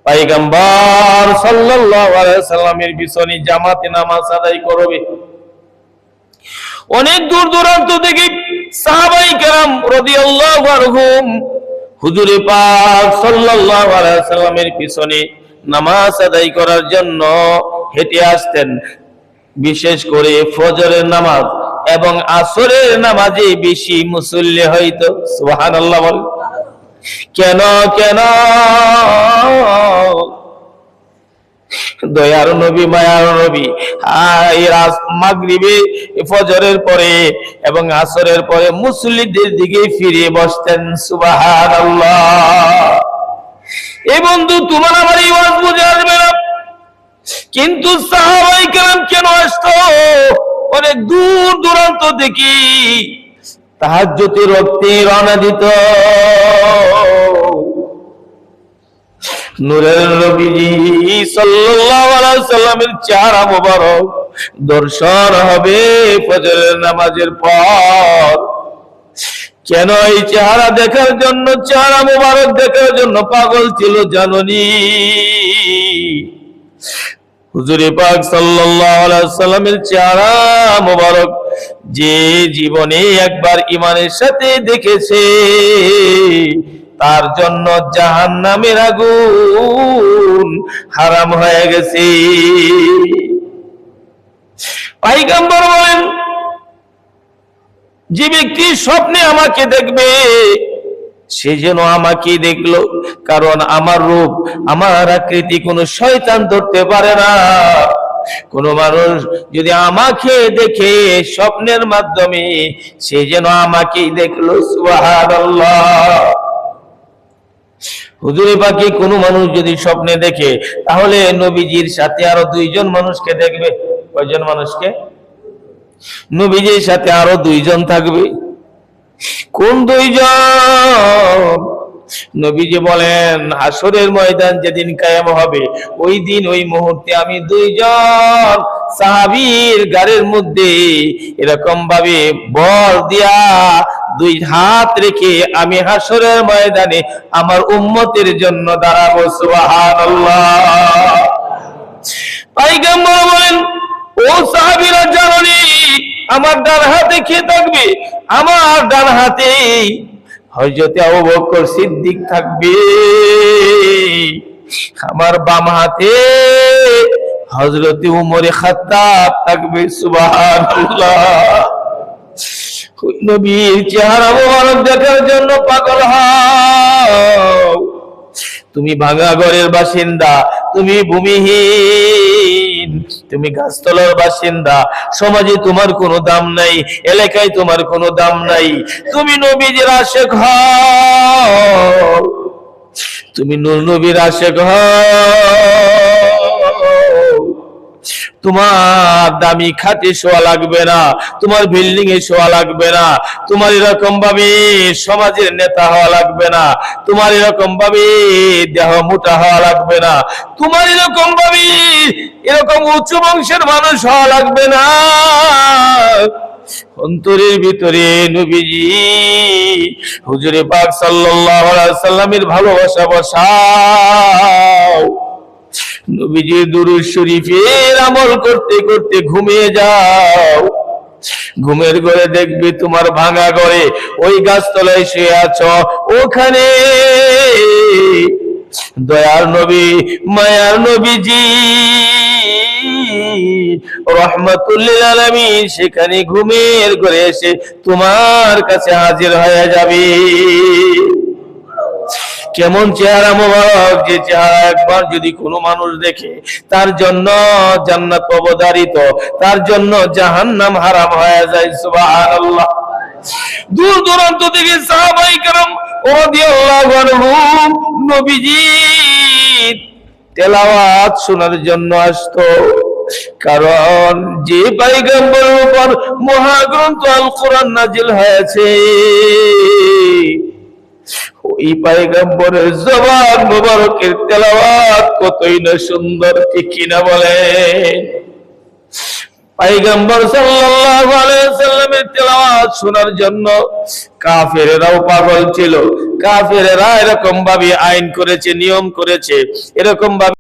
পয়গম্বর সাল্লাল্লাহু আলাইহি ওয়াসাল্লামের পিছনে জামাতে নামাজ আদায় করবে। অনেক দূর দূরান্ত থেকে সাহাবায়ে কেরাম রাদিয়াল্লাহু আনহুম হুজুরে পাক সাল্লাল্লাহু আলাইহি ওয়াসাল্লামের পিছনে নামাজ আদায় করার জন্য হেঁটে আসতেন। বিশেষ করে ফজরের নামাজ এবং আসরের নামাজে বেশি মুসল্লি হইতো। সুবহানাল্লাহ বল। কেন কেন? দয়ার নবী, মায়ার নবী মাগরিবে ফজরের পরে এবং আসরের পরে মুসল্লিদের দিকে ফিরে বসতেন। সুবহানাল্লাহ। এই বন্ধু, তোমার আমার এই ওয়াজ বুঝে আসবে না, কিন্তু সাহাবায়ে কেরাম কেন আসতো অনেক দূর দূরান্ত থেকে তাহাজ্জুদের ওয়াক্তে রওনা দিত। নূরের নবীজি সাল্লাল্লাহু আলাইহি ওয়াসাল্লামের চেহারা মোবারক দর্শন হবে ফজরের নামাজের পর। কেন এই চেহারা দেখার জন্য, চেহারা মোবারক দেখার জন্য পাগল ছিল জাননি? হুজুরে পাক সাল্লাল্লাহু আলাইহি ওয়াসাল্লামের চেহারা মোবারক যে জীবনে একবার ঈমানের সাথে দেখেছে, তার জন্য জাহান্নামের আগুন হারাম হয়ে গেছে। পয়গম্বর বলেন, যে ব্যক্তি স্বপ্নে আমাকে দেখবে সে যেন আমাকে দেখলো, কারণ আমার রূপ, আমার আকৃতি কোনো শয়তান ধরতে পারে না। কোন মানুষ যদি আমাকে দেখে স্বপ্নের মাধ্যমে, সে যেন আমাকেই দেখলো। সুবহানাল্লাহ। হুজুরে পাকে কোন মানুষ যদি স্বপ্নে দেখে, তাহলে নবীজির সাথে আরো দুইজন মানুষকে দেখবে। কয়জন মানুষকে? নবীজির সাথে আরো দুইজন থাকবে। কোন দুইজন? নবীজি বলেন, হাসরের ময়দান যেদিন কায়েম হবে, ওই দিন ওই মুহূর্তে আমি দুইজন সাহাবীর গাড়ির মধ্যে এরকম ভাবে বল দিয়া দুই হাত রেখে আমি হাসরের ময়দানে আমার উম্মতের জন্য দাঁড়াবো। সুবহানাল্লাহ। পয়গম্বর বলেন, ও সাহাবীরা জানোনি আমার ডান হাতে কে থাকবে? আমার ডান হাতে হযরত আবু বকর সিদ্দিক থাকবে, আমার বাম হাতে হযরত উমর খাত্তাব থাকবে। সুবহানাল্লাহ। নবীর চেহারা মোবারক দেখার জন্য পাগল হও। তুমি ভাঙা ঘরের বাসিন্দা, তুমি ভূমিহীন, তুমি গাছতলার বাসিন্দা, সমাজে তোমার কোনো দাম নাই, এলাকায় তোমার কোনো দাম নাই। তুমি নবীর আশিক হও, তুমি নূর নবীর আশিক হও। তোমার দামি খাটে শোয়া লাগবে না, তোমার বিল্ডিং এ শোয়া লাগবে না, তোমার এরকম ভাবে সমাজের নেতা হওয়া লাগবে না, তোমার এরকম ভাবে দেহ মোটা হওয়া লাগবে না, তোমার এরকম ভাবে এরকম উচ্চ বংশের মানুষ হওয়া লাগবে না। অন্তরের ভিতরে নবীজি হুজুরে পাক সাল্লাল্লাহু আলাইহি ওয়াসাল্লামের ভালোবাসা বসাও। নবীজির দুরূদ শরীফের আমল করতে করতে ঘুমিয়ে যাও। ঘুমের ঘরে দেখবে তোমার ভাঙা ঘরে ওই গাছতলায় শুয়ে আছো, ওখানে দয়ার নবী, মায়ার নবীজি রাহমাতুল লিল আলামিন সেখানে ঘুমের ঘরে এসে তোমার কাছে হাজির হয়ে যাবে। কেমন চেহারা মোবারক, যে চেহারা একবার যদি কোনো মানুষ দেখে তার জন্য জান্নাত অবধারিত, তার জন্য জাহান্নাম হারাম হয়ে যায়। সুবহানাল্লাহ। দূর দূরান্ত থেকে সাহাবায়ে কেরাম রাদিয়াল্লাহু আনহুম নবীজির তেলাওয়াত শোনার জন্য আসতো, কারণ যে পয়গম্বরের উপর মহাগ্রন্থ আল কোরআন নাজিল হয়েছে, ওই পয়গম্বরের জবান মুবারকের তেলাওয়াত কতই না সুন্দর, ঠিক কিনা বলেন? পয়গম্বর সাল্লাল্লাহু আলাইহি ওয়াসাল্লামের তেলাওয়াত শোনার জন্য কাফেরেরাও পাগল ছিল। কাফেরেরা এরকম ভাবে আইন করেছে, নিয়ম করেছে, এরকম ভাবে